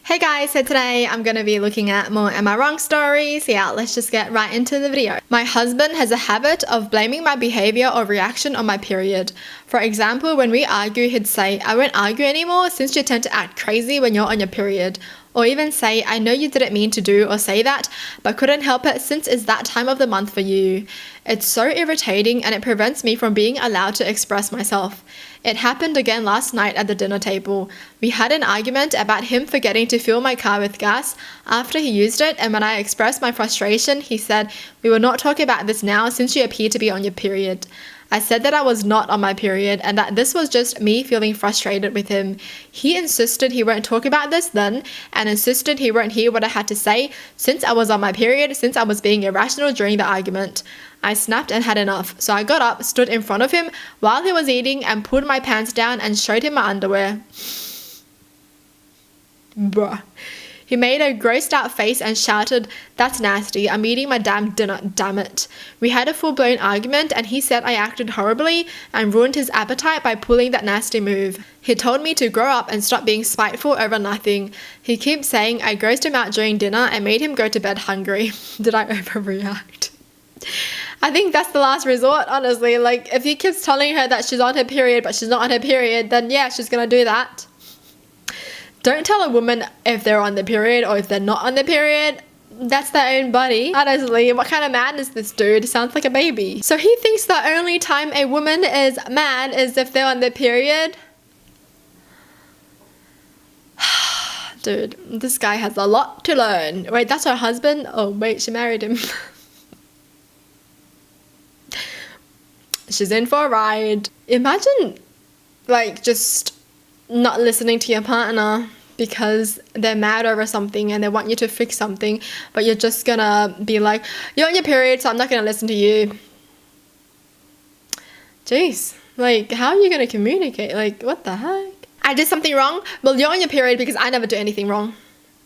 Hey guys, so today I'm going to be looking at more Am I Wrong stories. Yeah, let's just get right into the video. My husband has a habit of blaming my behavior or reaction on my period. For example, when we argue, he'd say, "I won't argue anymore since you tend to act crazy when you're on your period." Or even say, "I know you didn't mean to do or say that, but couldn't help it since it's that time of the month for you." It's so irritating and it prevents me from being allowed to express myself. It happened again last night at the dinner table. We had an argument about him forgetting to fill my car with gas after he used it, and when I expressed my frustration, he said, "We will not talk about this now since you appear to be on your period." I said that I was not on my period and that this was just me feeling frustrated with him. He insisted he won't talk about this then and insisted he won't hear what I had to say since I was on my period, since I was being irrational during the argument. I snapped and had enough, so I got up, stood in front of him while he was eating and pulled my pants down and showed him my underwear. Bruh. He made a grossed out face and shouted, "That's nasty, I'm eating my damn dinner, damn it." We had a full-blown argument and he said I acted horribly and ruined his appetite by pulling that nasty move. He told me to grow up and stop being spiteful over nothing. He keeps saying I grossed him out during dinner and made him go to bed hungry. Did I overreact? I think that's the last resort, honestly. Like, if he keeps telling her that she's on her period but she's not on her period, then yeah, she's gonna do that. Don't tell a woman if they're on their period or if they're not on their period. That's their own body. Honestly, what kind of man is this dude? Sounds like a baby. So he thinks the only time a woman is mad is if they're on their period? Dude, this guy has a lot to learn. Wait, that's her husband? Oh wait, she married him. She's in for a ride. Imagine, like, just not listening to your partner because they're mad over something and they want you to fix something, but you're just gonna be like, "You're on your period, so I'm not gonna listen to you." Jeez, like, how are you gonna communicate? Like, what the heck? I did something wrong? Well, you're on your period because I never do anything wrong.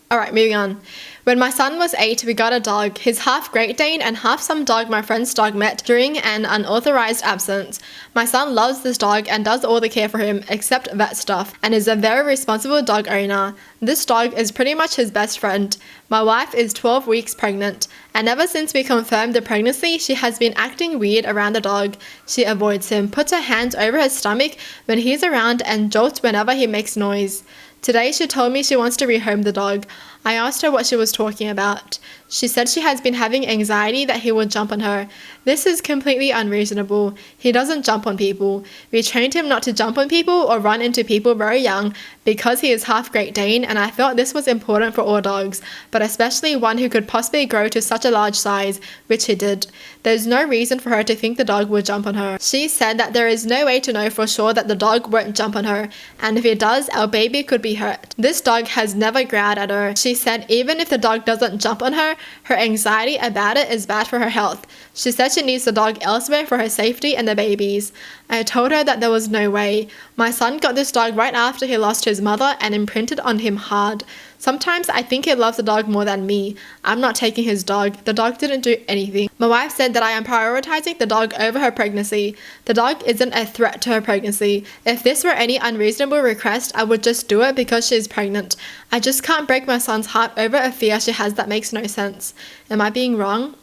Alright, moving on. When my son was 8, we got a dog. He's half Great Dane and half some dog my friend's dog met during an unauthorized absence. My son loves this dog and does all the care for him except vet stuff and is a very responsible dog owner. This dog is pretty much his best friend. My wife is 12 weeks pregnant and ever since we confirmed the pregnancy, she has been acting weird around the dog. She avoids him, puts her hands over his stomach when he's around and jolts whenever he makes noise. Today she told me she wants to rehome the dog. I asked her what she was talking about. She said she has been having anxiety that he would jump on her. This is completely unreasonable. He doesn't jump on people. We trained him not to jump on people or run into people very young because he is half Great Dane and I felt this was important for all dogs, but especially one who could possibly grow to such a large size, which he did. There's no reason for her to think the dog would jump on her. She said that there is no way to know for sure that the dog won't jump on her, and if it does, our baby could be hurt. This dog has never growled at her. She said even if the dog doesn't jump on her, her anxiety about it is bad for her health. She said she needs the dog elsewhere for her safety and the baby's. I told her that there was no way. My son got this dog right after he lost his mother and imprinted on him hard. Sometimes I think he loves the dog more than me. I'm not taking his dog. The dog didn't do anything. My wife said that I am prioritizing the dog over her pregnancy. The dog isn't a threat to her pregnancy. If this were any unreasonable request, I would just do it because she's pregnant. I just can't break my son's heart over a fear she has that makes no sense. Am I being wrong?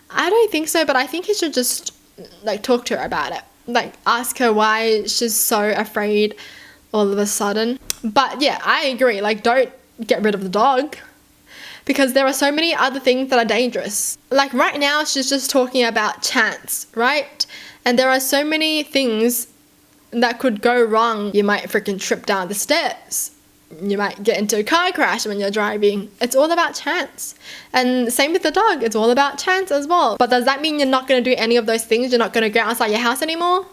I don't think so, but I think he should just, like, talk to her about it. Like, ask her why she's so afraid all of a sudden. But yeah, I agree. Like, don't get rid of the dog because there are so many other things that are dangerous. Like right now, she's just talking about chance, right? And there are so many things that could go wrong. You might freaking trip down the stairs. You might get into a car crash when you're driving. It's all about chance. And same with the dog, it's all about chance as well. But does that mean you're not going to do any of those things? You're not going to go outside your house anymore?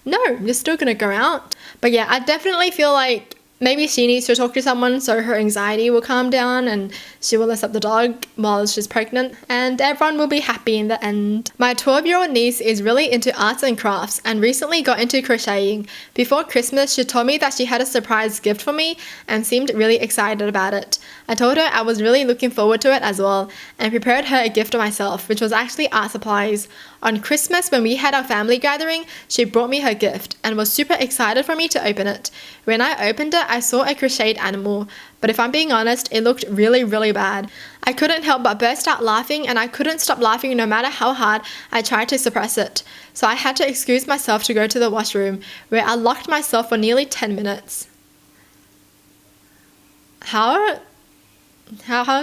No, you're still going to go out. But yeah, I definitely feel like maybe she needs to talk to someone so her anxiety will calm down and she will accept the dog while she's pregnant and everyone will be happy in the end. My 12-year-old niece is really into arts and crafts and recently got into crocheting. Before Christmas, she told me that she had a surprise gift for me and seemed really excited about it. I told her I was really looking forward to it as well and prepared her a gift for myself, which was actually art supplies. On Christmas, when we had our family gathering, she brought me her gift and was super excited for me to open it. When I opened it, I saw a crocheted animal, but if I'm being honest, it looked really, really bad. I couldn't help but burst out laughing, and I couldn't stop laughing no matter how hard I tried to suppress it. So I had to excuse myself to go to the washroom, where I locked myself for nearly 10 minutes. How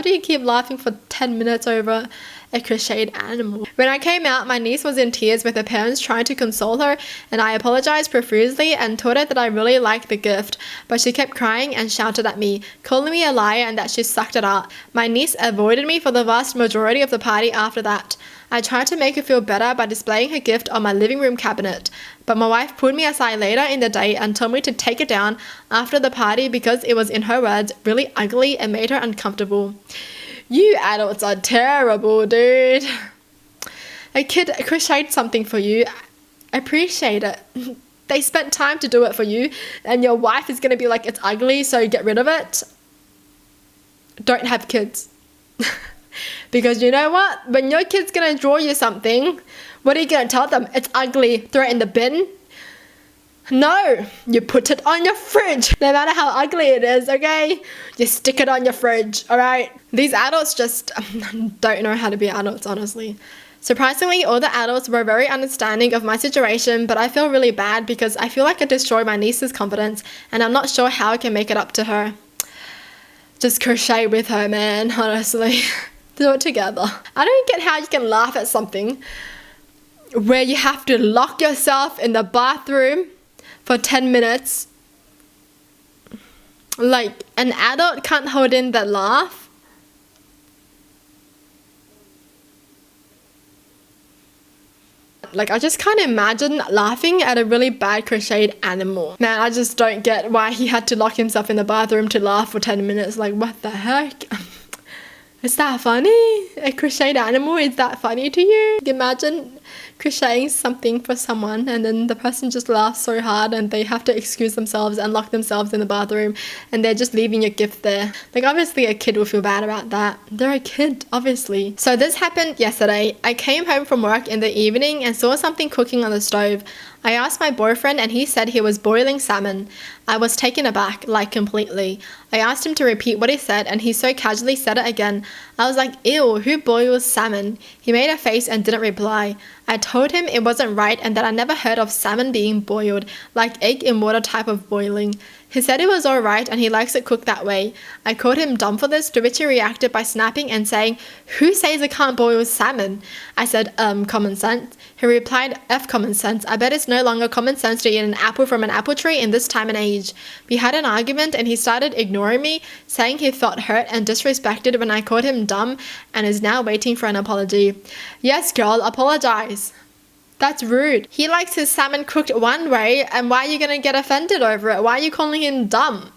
do you keep laughing for 10 minutes over a crocheted animal? When I came out, my niece was in tears with her parents trying to console her, and I apologized profusely and told her that I really liked the gift, but she kept crying and shouted at me, calling me a liar and that she sucked it out. My niece avoided me for the vast majority of the party after that. I tried to make her feel better by displaying her gift on my living room cabinet, but my wife pulled me aside later in the day and told me to take it down after the party because it was, in her words, really ugly and made her uncomfortable. You adults are terrible, dude. A kid crocheted something for you. Appreciate it. They spent time to do it for you, and your wife is going to be like, it's ugly, so get rid of it. Don't have kids. Because you know what? When your kid's going to draw you something, what are you going to tell them? It's ugly. Throw it in the bin? No, you put it on your fridge. No matter how ugly it is, okay? You stick it on your fridge, alright? These adults just don't know how to be adults, honestly. Surprisingly, all the adults were very understanding of my situation, but I feel really bad because I feel like I destroyed my niece's confidence, and I'm not sure how I can make it up to her. Just crochet with her, man, honestly. Do it together. I don't get how you can laugh at something where you have to lock yourself in the bathroom for 10 minutes. Like, an adult can't hold in that laugh. Like, I just can't imagine laughing at a really bad crocheted animal. Man, I just don't get why he had to lock himself in the bathroom to laugh for 10 minutes. Like, what the heck? Is that funny? A crocheted animal, is that funny to you? Imagine crocheting something for someone and then the person just laughs so hard and they have to excuse themselves and lock themselves in the bathroom and they're just leaving your gift there. Like, obviously a kid will feel bad about that. They're a kid, obviously. So this happened yesterday. I came home from work in the evening and saw something cooking on the stove. I asked my boyfriend and he said he was boiling salmon. I was taken aback, like completely. I asked him to repeat what he said and he so casually said it again. I was like, ew, who boils salmon? He made a face and didn't reply. I told him it wasn't right and that I never heard of salmon being boiled, like egg in water type of boiling. He said it was alright and he likes it cooked that way. I called him dumb for this, to which he reacted by snapping and saying, who says I can't boil salmon? I said, common sense. He replied, F common sense. I bet it's no longer common sense to eat an apple from an apple tree in this time and age. We had an argument and he started ignoring me, saying he felt hurt and disrespected when I called him dumb and is now waiting for an apology. Yes, girl, apologize. That's rude. He likes his salmon cooked one way, and why are you going to get offended over it? Why are you calling him dumb?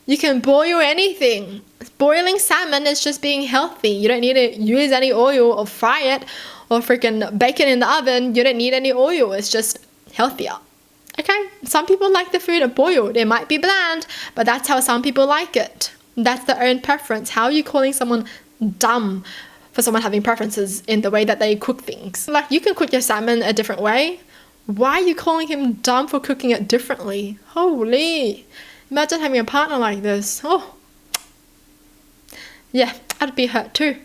You can boil anything. Boiling salmon is just being healthy. You don't need to use any oil or fry it or freaking bake it in the oven. You don't need any oil. It's just healthier. Okay? Some people like the food boiled. It might be bland, but that's how some people like it. That's their own preference. How are you calling someone dumb for someone having preferences in the way that they cook things? Like, you can cook your salmon a different way. Why are you calling him dumb for cooking it differently? Holy. Imagine having a partner like this. Oh. Yeah, I'd be hurt too.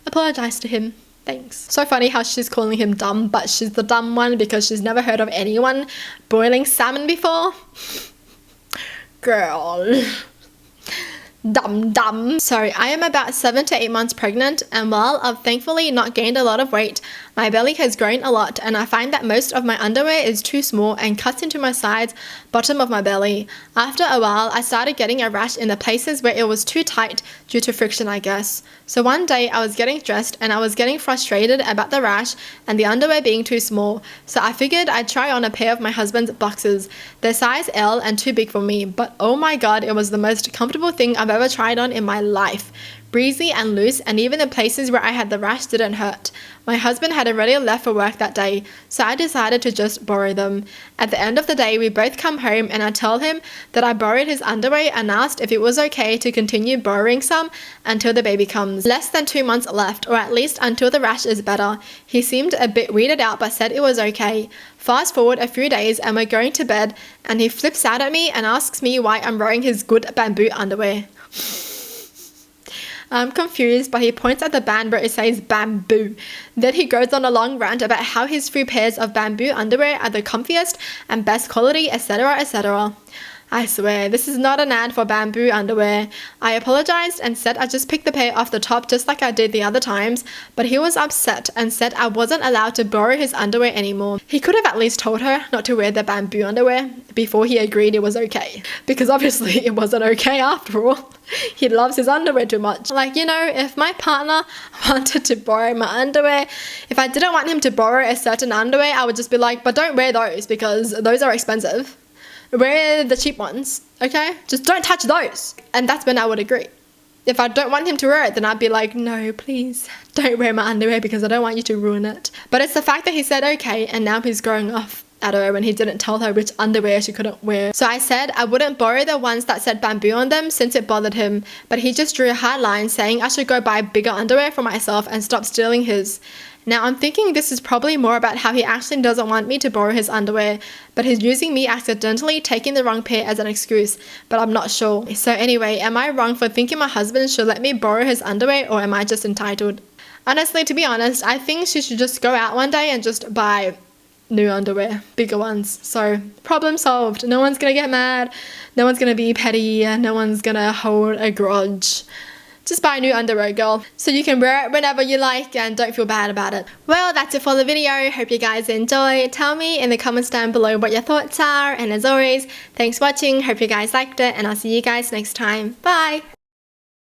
Apologize to him. Thanks. So funny how she's calling him dumb, but she's the dumb one because she's never heard of anyone boiling salmon before. Girl. Dumb. So I am about 7 to 8 months pregnant, and while I've thankfully not gained a lot of weight, my belly has grown a lot, and I find that most of my underwear is too small and cuts into my sides, bottom of my belly. After a while, I started getting a rash in the places where it was too tight due to friction, I guess. So one day I was getting dressed and I was getting frustrated about the rash and the underwear being too small, so I figured I'd try on a pair of my husband's boxers. They're size L and too big for me, but oh my god, it was the most comfortable thing I've ever tried on in my life. breezy and loose, and even the places where I had the rash didn't hurt. My husband had already left for work that day, so I decided to just borrow them. At the end of the day, we both come home and I tell him that I borrowed his underwear and asked if it was okay to continue borrowing some until the baby comes. Less than 2 months left, or at least until the rash is better. He seemed a bit weirded out but said it was okay. Fast forward a few days and we're going to bed and he flips out at me and asks me why I'm wearing his good bamboo underwear. I'm confused, but he points at the band where it says bamboo. Then he goes on a long rant about how his 3 pairs of bamboo underwear are the comfiest and best quality, etc, etc. I swear, this is not an ad for bamboo underwear. I apologized and said I just picked the pair off the top just like I did the other times, but he was upset and said I wasn't allowed to borrow his underwear anymore. He could have at least told her not to wear the bamboo underwear before he agreed it was okay. Because obviously it wasn't okay after all. He loves his underwear too much. Like, you know, if my partner wanted to borrow my underwear, if I didn't want him to borrow a certain underwear, I would just be like, but don't wear those because those are expensive. Wear the cheap ones, okay? Just don't touch those. And that's when I would agree. If I don't want him to wear it, then I'd be like, no, please, don't wear my underwear because I don't want you to ruin it. But it's the fact that he said okay, and now he's going off at her when he didn't tell her which underwear she couldn't wear. So I said I wouldn't borrow the ones that said bamboo on them since it bothered him, but he just drew a hard line saying I should go buy bigger underwear for myself and stop stealing his. Now I'm thinking this is probably more about how he actually doesn't want me to borrow his underwear, but he's using me accidentally taking the wrong pair as an excuse, but I'm not sure. So anyway, am I wrong for thinking my husband should let me borrow his underwear, or am I just entitled? Honestly, to be honest, I think she should just go out one day and just buy new underwear, bigger ones. So problem solved. No one's gonna get mad, no one's gonna be petty, no one's gonna hold a grudge. Just buy new underwear, girl, so you can wear it whenever you like and don't feel bad about it. Well, that's it for the video. Hope you guys enjoy. Tell me in the comments down below what your thoughts are, and as always, thanks for watching. Hope you guys liked it, and I'll see you guys next time. Bye!